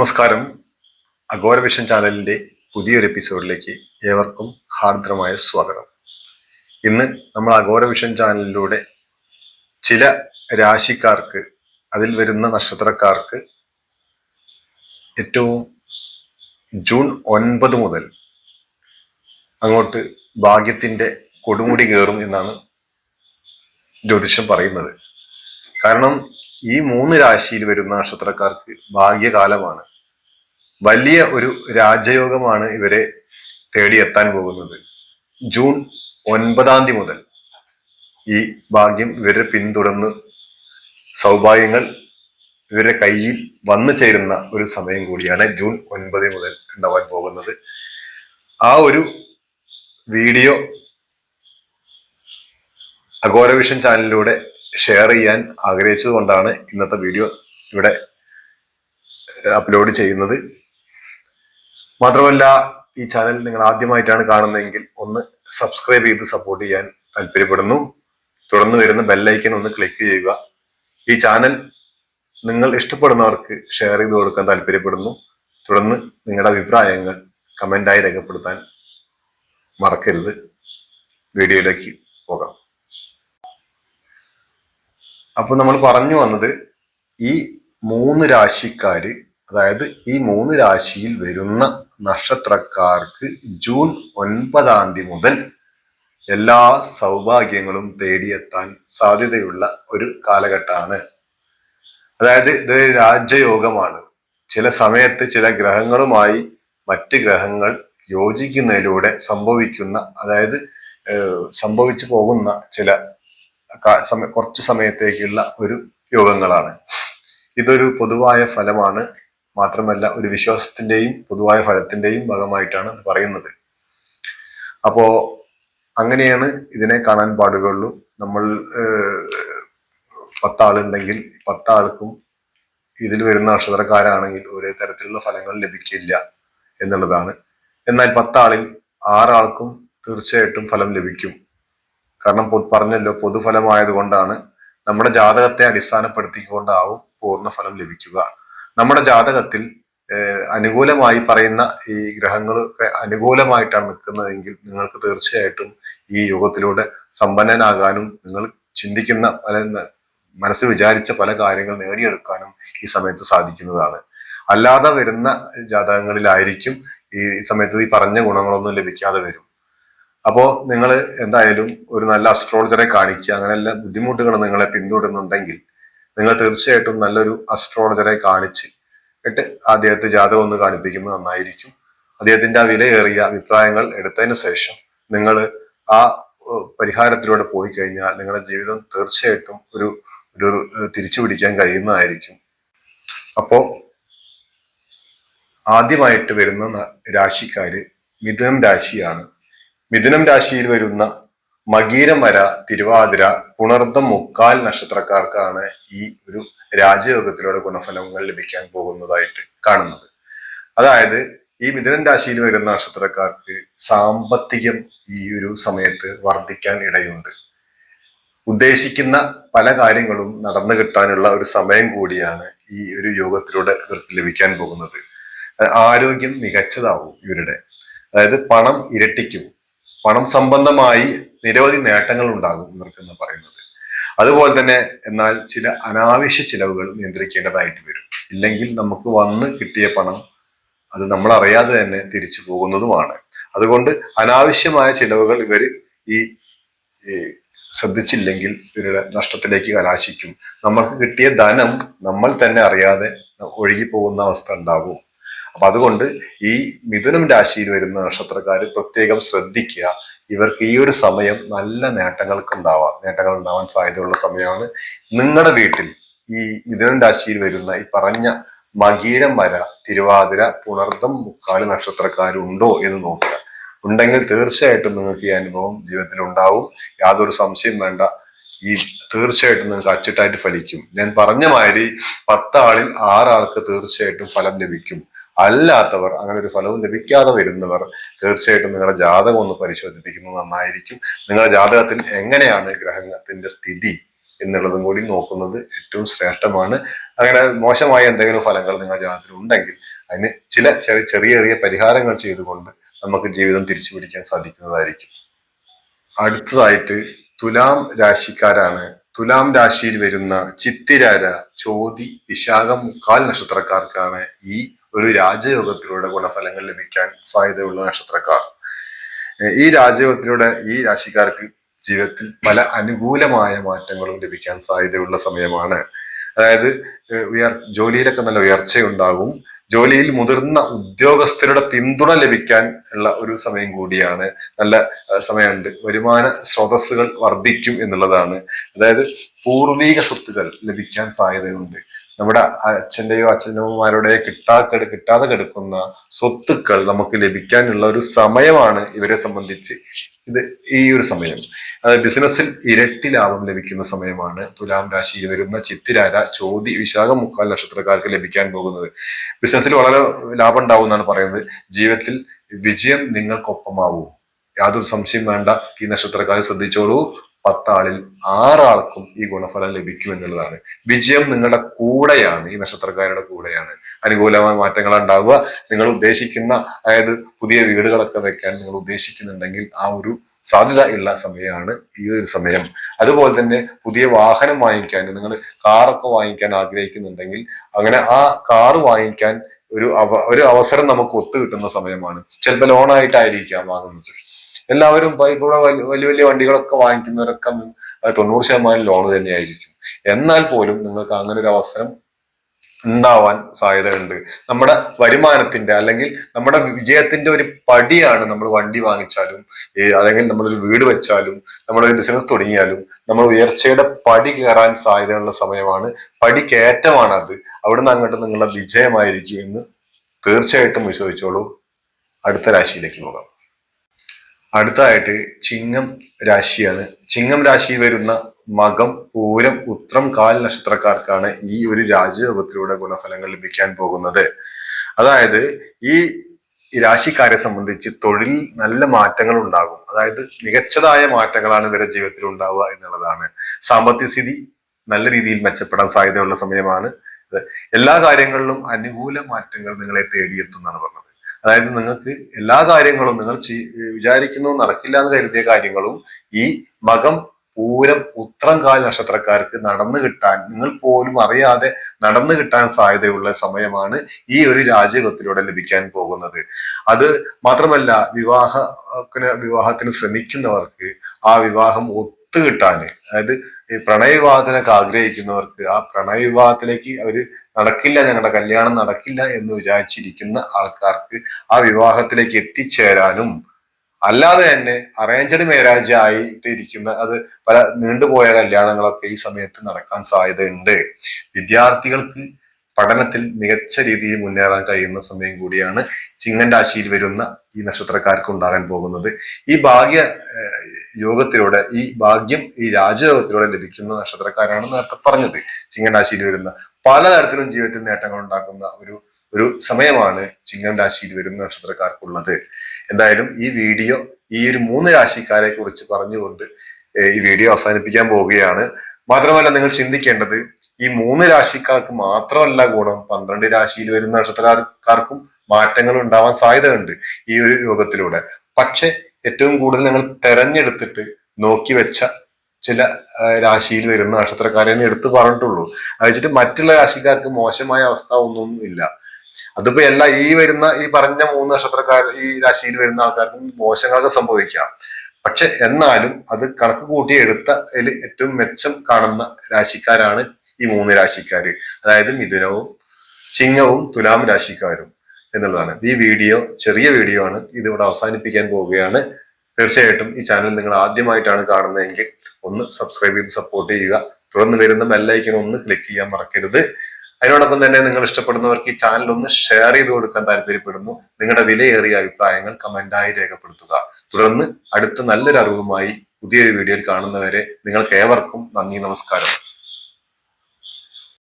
നമസ്കാരം. അഘോര വിഷൻ ചാനലിന്റെ പുതിയൊരു എപ്പിസോഡിലേക്ക് ഏവർക്കും ഹാർദ്രമായ സ്വാഗതം. ഇന്ന് നമ്മൾ അഘോര വിഷൻ ചാനലിലൂടെ ചില രാശിക്കാർക്ക്, അതിൽ വരുന്ന നക്ഷത്രക്കാർക്ക് ഏറ്റവും ജൂൺ 9 മുതൽ അങ്ങോട്ട് ഭാഗ്യത്തിന്റെ കൊടുമുടി കയറും എന്നാണ് ജ്യോതിഷം പറയുന്നത്. കാരണം ഈ 3 രാശിയിൽ വരുന്ന നക്ഷത്രക്കാർക്ക് ഭാഗ്യകാലമാണ്. വലിയ ഒരു രാജയോഗമാണ് ഇവരെ തേടിയെത്താൻ പോകുന്നത്. ജൂൺ 9 മുതൽ ഈ ഭാഗ്യം ഇവരെ പിന്തുടർന്ന് സൗഭാഗ്യങ്ങൾ ഇവരുടെ കയ്യിൽ വന്നു ചേരുന്ന ഒരു സമയം കൂടിയാണ് ജൂൺ 9 മുതൽ ഉണ്ടാവാൻ പോകുന്നത്. ആ ഒരു വീഡിയോ അഘോര വിഷൻ ചാനലിലൂടെ ഷെയർ ചെയ്യാൻ ആഗ്രഹിച്ചത് കൊണ്ടാണ് ഇന്നത്തെ വീഡിയോ ഇവിടെ അപ്ലോഡ് ചെയ്യുന്നത്. മാത്രമല്ല, ഈ ചാനൽ നിങ്ങൾ ആദ്യമായിട്ടാണ് കാണുന്നതെങ്കിൽ ഒന്ന് സബ്സ്ക്രൈബ് ചെയ്ത് സപ്പോർട്ട് ചെയ്യാൻ താല്പര്യപ്പെടുന്നു. തുടർന്ന് വരുന്ന ബെല്ലൈക്കൻ ഒന്ന് ക്ലിക്ക് ചെയ്യുക. ഈ ചാനൽ നിങ്ങൾ ഇഷ്ടപ്പെടുന്നവർക്ക് ഷെയർ ചെയ്ത് കൊടുക്കാൻ താല്പര്യപ്പെടുന്നു. തുടർന്ന് നിങ്ങളുടെ അഭിപ്രായങ്ങൾ കമന്റായി രേഖപ്പെടുത്താൻ മറക്കരുത്. വീഡിയോയിലേക്ക് പോകാം. അപ്പോൾ നമ്മൾ പറഞ്ഞു വന്നത്, ഈ 3 രാശിക്കാര്, അതായത് ഈ 3 രാശിയിൽ വരുന്ന നക്ഷത്രക്കാർക്ക് ജൂൺ 9 മുതൽ എല്ലാ സൗഭാഗ്യങ്ങളും തേടിയെത്താൻ സാധ്യതയുള്ള ഒരു കാലഘട്ടമാണ്. അതായത് ഇത് രാജയോഗമാണ്. ചില സമയത്ത് ചില ഗ്രഹങ്ങളുമായി മറ്റ് ഗ്രഹങ്ങൾ യോജിക്കുന്നതിലൂടെ സംഭവിക്കുന്ന, അതായത് സംഭവിച്ചു പോകുന്ന ചില കുറച്ചു സമയത്തേക്കുള്ള ഒരു യോഗങ്ങളാണ്. ഇതൊരു പൊതുവായ ഫലമാണ്. മാത്രമല്ല, ഒരു വിശ്വാസത്തിന്റെയും പൊതുവായ ഫലത്തിന്റെയും ഭാഗമായിട്ടാണ് പറയുന്നത്. അപ്പോ അങ്ങനെയാണ് ഇതിനെ കാണാൻ പാടുകയുള്ളൂ. നമ്മൾ 10 ആളുണ്ടെങ്കിൽ 10 ആൾക്കും ഇതിൽ വരുന്ന നക്ഷത്രക്കാരാണെങ്കിൽ ഒരേ തരത്തിലുള്ള ഫലങ്ങൾ ലഭിക്കില്ല എന്നുള്ളതാണ്. എന്നാൽ 10 ആളിൽ 6 ആൾക്കും തീർച്ചയായിട്ടും ഫലം ലഭിക്കും. കാരണം പറഞ്ഞല്ലോ, പൊതുഫലമായത് കൊണ്ടാണ്. നമ്മുടെ ജാതകത്തെ അടിസ്ഥാനപ്പെടുത്തിക്കൊണ്ടാവും പൂർണ്ണ ഫലം ലഭിക്കുക. നമ്മുടെ ജാതകത്തിൽ അനുകൂലമായി പറയുന്ന ഈ ഗ്രഹങ്ങളൊക്കെ അനുകൂലമായിട്ടാണ് നിൽക്കുന്നതെങ്കിൽ നിങ്ങൾക്ക് തീർച്ചയായിട്ടും ഈ യുഗത്തിലൂടെ സമ്പന്നനാകാനും നിങ്ങൾ ചിന്തിക്കുന്ന മനസ്സിൽ വിചാരിച്ച പല കാര്യങ്ങൾ നേടിയെടുക്കാനും ഈ സമയത്ത് സാധിക്കുന്നതാണ്. അല്ലാതെ വരുന്ന ജാതകങ്ങളിലായിരിക്കും ഈ സമയത്ത് ഈ പറഞ്ഞ ഗുണങ്ങളൊന്നും ലഭിക്കാതെ വരും. അപ്പോൾ നിങ്ങൾ എന്തായാലും ഒരു നല്ല അസ്ട്രോളജറെ കാണിക്കുക. അങ്ങനെയുള്ള ബുദ്ധിമുട്ടുകൾ നിങ്ങളെ പിന്തുടരുന്നുണ്ടെങ്കിൽ നിങ്ങൾ തീർച്ചയായിട്ടും നല്ലൊരു അസ്ട്രോളജറെ കാണിച്ചിട്ട് അദ്ദേഹത്തെ ജാതകം ഒന്ന് കാണിപ്പിക്കുന്നത് നന്നായിരിക്കും. അദ്ദേഹത്തിന്റെ ആ വിലയേറിയ അഭിപ്രായങ്ങൾ എടുത്തതിന് ശേഷം നിങ്ങൾ ആ പരിഹാരത്തിലൂടെ പോയി കഴിഞ്ഞാൽ നിങ്ങളുടെ ജീവിതം തീർച്ചയായിട്ടും ഒരു തിരിച്ചു പിടിക്കാൻ കഴിയുന്നതായിരിക്കും. അപ്പോ ആദ്യമായിട്ട് വരുന്ന രാശിക്കാര് മിഥുനം രാശിയാണ്. മിഥുനം രാശിയിൽ വരുന്ന മകീരം, വര, തിരുവാതിര, പുണർദം, മുക്കാൽ നക്ഷത്രക്കാർക്കാണ് ഈ ഒരു രാജയോഗത്തിലൂടെ ഗുണഫലങ്ങൾ ലഭിക്കാൻ പോകുന്നതായിട്ട് കാണുന്നത്. അതായത് ഈ മിഥുനം രാശിയിൽ വരുന്ന നക്ഷത്രക്കാർക്ക് സാമ്പത്തികം ഈ ഒരു സമയത്ത് വർദ്ധിക്കാൻ ഇടയുണ്ട്. ഉദ്ദേശിക്കുന്ന പല കാര്യങ്ങളും നടന്നു കിട്ടാനുള്ള ഒരു സമയം കൂടിയാണ് ഈ ഒരു യോഗത്തിലൂടെ ഇവർക്ക് ലഭിക്കാൻ പോകുന്നത്. ആരോഗ്യം മികച്ചതാവും ഇവരുടെ. അതായത് പണം ഇരട്ടിക്കും. പണം സംബന്ധമായി നിരവധി നേട്ടങ്ങൾ ഉണ്ടാകും ഇവർക്കെന്ന് പറയുന്നത്. അതുപോലെ തന്നെ എന്നാൽ ചില അനാവശ്യ ചിലവുകൾ നിയന്ത്രിക്കേണ്ടതായിട്ട് വരും. ഇല്ലെങ്കിൽ നമുക്ക് വന്ന് കിട്ടിയ പണം അത് നമ്മൾ അറിയാതെ തന്നെ തിരിച്ചു പോകുന്നതുമാണ്. അതുകൊണ്ട് അനാവശ്യമായ ചിലവുകൾ ഇവർ ഈ ശ്രദ്ധിച്ചില്ലെങ്കിൽ ഇവരുടെ നഷ്ടത്തിലേക്ക് കലാശിക്കും. നമ്മൾക്ക് കിട്ടിയ ധനം നമ്മൾ തന്നെ അറിയാതെ ഒഴുകി പോകുന്ന അവസ്ഥ ഉണ്ടാകും. അപ്പൊ അതുകൊണ്ട് ഈ മിഥുനം രാശിയിൽ വരുന്ന നക്ഷത്രക്കാർ പ്രത്യേകം ശ്രദ്ധിക്കുക. ഇവർക്ക് ഈ ഒരു സമയം നല്ല നേട്ടങ്ങൾ ഉണ്ടാവാൻ സാധ്യതയുള്ള സമയമാണ്. നിങ്ങളുടെ വീട്ടിൽ ഈ മിഥുനം രാശിയിൽ വരുന്ന ഈ പറഞ്ഞ മകീരം, വര, തിരുവാതിര, പുണർദം, മുക്കാല് നക്ഷത്രക്കാരുണ്ടോ എന്ന് നോക്കുക. ഉണ്ടെങ്കിൽ തീർച്ചയായിട്ടും നിങ്ങൾക്ക് ഈ അനുഭവം ജീവിതത്തിൽ ഉണ്ടാവും. യാതൊരു സംശയം വേണ്ട. ഈ തീർച്ചയായിട്ടും നിങ്ങൾക്ക് അച്ചിട്ടായിട്ട് ഫലിക്കും. ഞാൻ പറഞ്ഞ മാതിരി 10 ആളിൽ 6 ആൾക്ക് തീർച്ചയായിട്ടും ഫലം ലഭിക്കും. അല്ലാത്തവർ, അങ്ങനെ ഒരു ഫലവും ലഭിക്കാതെ വരുന്നവർ തീർച്ചയായിട്ടും നിങ്ങളുടെ ജാതകം ഒന്ന് പരിശോധിപ്പിക്കുന്നത് നന്നായിരിക്കും. നിങ്ങളുടെ ജാതകത്തിൽ എങ്ങനെയാണ് ഗ്രഹത്തിന്റെ സ്ഥിതി എന്നുള്ളതും കൂടി നോക്കുന്നത് ഏറ്റവും ശ്രേഷ്ഠമാണ്. അങ്ങനെ മോശമായ എന്തെങ്കിലും ഫലങ്ങൾ നിങ്ങളുടെ ജാതകത്തിൽ ഉണ്ടെങ്കിൽ അതിന് ചില ചെറിയ പരിഹാരങ്ങൾ ചെയ്തുകൊണ്ട് നമുക്ക് ജീവിതം തിരിച്ചു പിടിക്കാൻ സാധിക്കുന്നതായിരിക്കും. അടുത്തതായിട്ട് തുലാം രാശിക്കാരാണ്. തുലാം രാശിയിൽ വരുന്ന ചിത്തിരാര, ചോതി, വിശാഖം, മുക്കാൽ നക്ഷത്രക്കാർക്കാണ് ഈ ഒരു രാജയോഗത്തിലൂടെ ഗുണഫലങ്ങൾ ലഭിക്കാൻ സാധ്യതയുള്ള നക്ഷത്രക്കാർ. ഈ രാജയോഗത്തിലൂടെ ഈ രാശിക്കാർക്ക് ജീവിതത്തിൽ പല അനുകൂലമായ മാറ്റങ്ങളും ലഭിക്കാൻ സാധ്യതയുള്ള സമയമാണ്. അതായത് ജോലിയിലൊക്കെ നല്ല ഉയർച്ചയുണ്ടാകും. ജോലിയിൽ മുതിർന്ന ഉദ്യോഗസ്ഥരുടെ പിന്തുണ ലഭിക്കാൻ ഉള്ള ഒരു സമയം കൂടിയാണ്. നല്ല സമയമുണ്ട്. വരുമാന സ്രോതസ്സുകൾ വർദ്ധിക്കും എന്നുള്ളതാണ്. അതായത് പൂർവീക സ്വത്തുകൾ ലഭിക്കാൻ സാധ്യതയുണ്ട്. നമ്മുടെ അച്ഛനമ്മമാരുടെയോ കിട്ടാതെ കിടക്കുന്ന സ്വത്തുക്കൾ നമുക്ക് ലഭിക്കാനുള്ള ഒരു സമയമാണ് ഇവരെ സംബന്ധിച്ച് ഈ ഒരു സമയം. ബിസിനസ്സിൽ ഇരട്ടി ലാഭം ലഭിക്കുന്ന സമയമാണ് തുലാം രാശിയിൽ വരുന്ന ചിത്തിരാര, ചോതി, വിശാഖം, മുക്കാൽ നക്ഷത്രക്കാർക്ക് ലഭിക്കാൻ പോകുന്നത്. ബിസിനസ്സിൽ വളരെ ലാഭം ഉണ്ടാവും എന്നാണ് പറയുന്നത്. ജീവിതത്തിൽ വിജയം നിങ്ങൾക്കൊപ്പമാവും, യാതൊരു സംശയം വേണ്ട. ഈ നക്ഷത്രക്കാർ ശ്രദ്ധിച്ചോളൂ. 10 ആളിൽ 6 ആൾക്കും ഈ ഗുണഫലം ലഭിക്കും എന്നുള്ളതാണ്. വിജയം നിങ്ങളുടെ കൂടെയാണ്, ഈ നക്ഷത്രക്കാരുടെ കൂടെയാണ്. അനുകൂലമായ മാറ്റങ്ങൾ ഉണ്ടാവുക. നിങ്ങൾ ഉദ്ദേശിക്കുന്ന, അതായത് പുതിയ വീടുകളൊക്കെ വെക്കാൻ നിങ്ങൾ ഉദ്ദേശിക്കുന്നുണ്ടെങ്കിൽ ആ ഒരു സാധ്യത ഉള്ള സമയമാണ് ഈ ഒരു സമയം. അതുപോലെ തന്നെ പുതിയ വാഹനം വാങ്ങിക്കാൻ, നിങ്ങൾ കാറൊക്കെ വാങ്ങിക്കാൻ ആഗ്രഹിക്കുന്നുണ്ടെങ്കിൽ അങ്ങനെ ആ കാറ് വാങ്ങിക്കാൻ ഒരു അവസരം നമുക്ക് ഒത്തു കിട്ടുന്ന സമയമാണ്. ചിലപ്പോൾ ലോണായിട്ടായിരിക്കാം വാങ്ങുന്നത്. എല്ലാവരും ഇവിടെ വലിയ വണ്ടികളൊക്കെ വാങ്ങിക്കുന്നവരൊക്കെ 90% ലോൺ തന്നെയായിരിക്കും. എന്നാൽ പോലും നിങ്ങൾക്ക് അങ്ങനെ ഒരു അവസരം ഉണ്ടാവാൻ സാധ്യതയുണ്ട്. നമ്മുടെ വരുമാനത്തിന്റെ അല്ലെങ്കിൽ നമ്മുടെ വിജയത്തിന്റെ ഒരു പടിയാണ് നമ്മൾ വണ്ടി വാങ്ങിച്ചാലും, അല്ലെങ്കിൽ നമ്മളൊരു വീട് വെച്ചാലും, നമ്മളൊരു ബിസിനസ് തുടങ്ങിയാലും നമ്മൾ ഉയർച്ചയുടെ പടി കയറാൻ സാധ്യതയുള്ള സമയമാണ്. പടി കയറ്റമാണ് അത്. അവിടുന്ന് അങ്ങോട്ട് നിങ്ങളുടെ വിജയമായിരിക്കും എന്ന് തീർച്ചയായിട്ടും വിശ്വസിച്ചോളൂ. അടുത്ത രാശിയിലേക്ക് പോകാം. അടുത്തതായിട്ട് ചിങ്ങം രാശിയാണ്. ചിങ്ങം രാശിയിൽ വരുന്ന മകം, പൂരം, ഉത്രം, കാൽ നക്ഷത്രക്കാർക്കാണ് ഈ ഒരു രാജയോഗത്തിലൂടെ ഗുണഫലങ്ങൾ ലഭിക്കാൻ പോകുന്നത്. അതായത് ഈ രാശിക്കാരെ സംബന്ധിച്ച് തൊഴിൽ നല്ല മാറ്റങ്ങൾ ഉണ്ടാകും. അതായത് മികച്ചതായ മാറ്റങ്ങളാണ് ഇവരുടെ ജീവിതത്തിൽ ഉണ്ടാവുക എന്നുള്ളതാണ്. സാമ്പത്തിക സ്ഥിതി നല്ല രീതിയിൽ മെച്ചപ്പെടാൻ സാധ്യതയുള്ള സമയമാണ്. എല്ലാ കാര്യങ്ങളിലും അനുകൂല മാറ്റങ്ങൾ നിങ്ങളെ തേടിയെത്തുന്നതാണ് പറഞ്ഞത്. അതായത് നിങ്ങൾക്ക് എല്ലാ കാര്യങ്ങളും നിങ്ങൾ വിചാരിക്കുന്നു നടക്കില്ല എന്ന് കരുതിയ കാര്യങ്ങളും ഈ മകം, പൂരം, ഉത്രം, കാൽ നക്ഷത്രക്കാർക്ക് നടന്നു കിട്ടാൻ, നിങ്ങൾ പോലും അറിയാതെ നടന്നു കിട്ടാൻ സാധ്യതയുള്ള സമയമാണ് ഈ ഒരു രാജയോഗത്തിലൂടെ ലഭിക്കാൻ പോകുന്നത്. അത് മാത്രമല്ല, വിവാഹത്തിന് ശ്രമിക്കുന്നവർക്ക് ആ വിവാഹം ഒത്തുകിട്ടാന്, അതായത് ഈ പ്രണയവിവാഹത്തിനൊക്കെ ആഗ്രഹിക്കുന്നവർക്ക് ആ പ്രണയവിവാഹത്തിലേക്ക് അവര് നടക്കില്ല, ഞങ്ങളുടെ കല്യാണം നടക്കില്ല എന്ന് വിചാരിച്ചിരിക്കുന്ന ആൾക്കാർക്ക് ആ വിവാഹത്തിലേക്ക് എത്തിച്ചേരാനും, അല്ലാതെ തന്നെ അറേഞ്ച്ഡ് മാരേജ് ആയിട്ട് ഇരിക്കുന്ന, അത് പല നീണ്ടുപോയ കല്യാണങ്ങളൊക്കെ ഈ സമയത്ത് നടക്കാൻ സാധ്യതയുണ്ട്. വിദ്യാർത്ഥികൾക്ക് പഠനത്തിൽ മികച്ച രീതിയിൽ മുന്നേറാൻ കഴിയുന്ന സമയം കൂടിയാണ് ചിങ്ങൻ രാശിയിൽ വരുന്ന ഈ നക്ഷത്രക്കാർക്ക് ഉണ്ടാകാൻ പോകുന്നത്. ഈ യോഗത്തിലൂടെ, ഈ ഭാഗ്യം ഈ രാജയോഗത്തിലൂടെ ലഭിക്കുന്ന നക്ഷത്രക്കാരാണ് നേരത്തെ പറഞ്ഞത്. ചിങ്ങൻ രാശിയിൽ വരുന്ന പലതരത്തിലും ജീവിതത്തിൽ നേട്ടങ്ങൾ ഉണ്ടാക്കുന്ന ഒരു സമയമാണ് ചിങ്ങൻ രാശിയിൽ വരുന്ന നക്ഷത്രക്കാർക്കുള്ളത്. എന്തായാലും ഈ വീഡിയോ ഈ ഒരു 3 രാശിക്കാരെ കുറിച്ച് പറഞ്ഞുകൊണ്ട് ഈ വീഡിയോ അവസാനിപ്പിക്കാൻ പോവുകയാണ്. മാത്രമല്ല, നിങ്ങൾ ചിന്തിക്കേണ്ടത് ഈ 3 രാശിക്കാർക്ക് മാത്രമല്ല ഗുണം, 12 രാശിയിൽ വരുന്ന നക്ഷത്രക്കാർക്കും മാറ്റങ്ങൾ ഉണ്ടാവാൻ സാധ്യതയുണ്ട് ഈ ഒരു യോഗത്തിലൂടെ. പക്ഷെ ഏറ്റവും കൂടുതൽ നിങ്ങൾ തെരഞ്ഞെടുത്തിട്ട് നോക്കി വെച്ച ചില രാശിയിൽ വരുന്ന നക്ഷത്രക്കാരെ എടുത്തു പറഞ്ഞിട്ടുള്ളൂ. അത് വെച്ചിട്ട് മറ്റുള്ള രാശിക്കാർക്ക് മോശമായ അവസ്ഥ ഒന്നും ഇല്ല. അതിപ്പോ ഈ പറഞ്ഞ 3 നക്ഷത്രക്കാർ, ഈ രാശിയിൽ വരുന്ന ആൾക്കാർക്കും മോശങ്ങളൊക്കെ സംഭവിക്കാം. പക്ഷെ എന്നാലും അത് കണക്ക് കൂട്ടി എടുത്തതിൽ ഏറ്റവും മെച്ചം കാണുന്ന രാശിക്കാരാണ് ഈ 3 രാശിക്കാര്. അതായത് മിഥുനവും, ചിങ്ങവും, തുലാം രാശിക്കാരും എന്നുള്ളതാണ്. ഈ വീഡിയോ ചെറിയ വീഡിയോ ആണ്, ഇത് ഇവിടെ അവസാനിപ്പിക്കാൻ പോവുകയാണ്. തീർച്ചയായിട്ടും ഈ ചാനൽ നിങ്ങൾ ആദ്യമായിട്ടാണ് കാണുന്നതെങ്കിൽ ഒന്ന് സബ്സ്ക്രൈബ് ചെയ്ത് സപ്പോർട്ട് ചെയ്യുക. തുടർന്ന് വരുന്ന ബെല്ലൈക്കൺ ഒന്ന് ക്ലിക്ക് ചെയ്യാൻ മറക്കരുത്. അതിനോടൊപ്പം തന്നെ നിങ്ങൾ ഇഷ്ടപ്പെടുന്നവർക്ക് ഈ ചാനൽ ഒന്ന് ഷെയർ ചെയ്ത് കൊടുക്കാൻ താല്പര്യപ്പെടുന്നു. നിങ്ങളുടെ വിലയേറിയ അഭിപ്രായങ്ങൾ കമന്റായി രേഖപ്പെടുത്തുക. തുടർന്ന് അടുത്ത നല്ലൊരു അറിവുമായി പുതിയൊരു വീഡിയോയിൽ കാണുന്നവരെ നിങ്ങൾക്ക് ഏവർക്കും നന്ദി, നമസ്കാരം.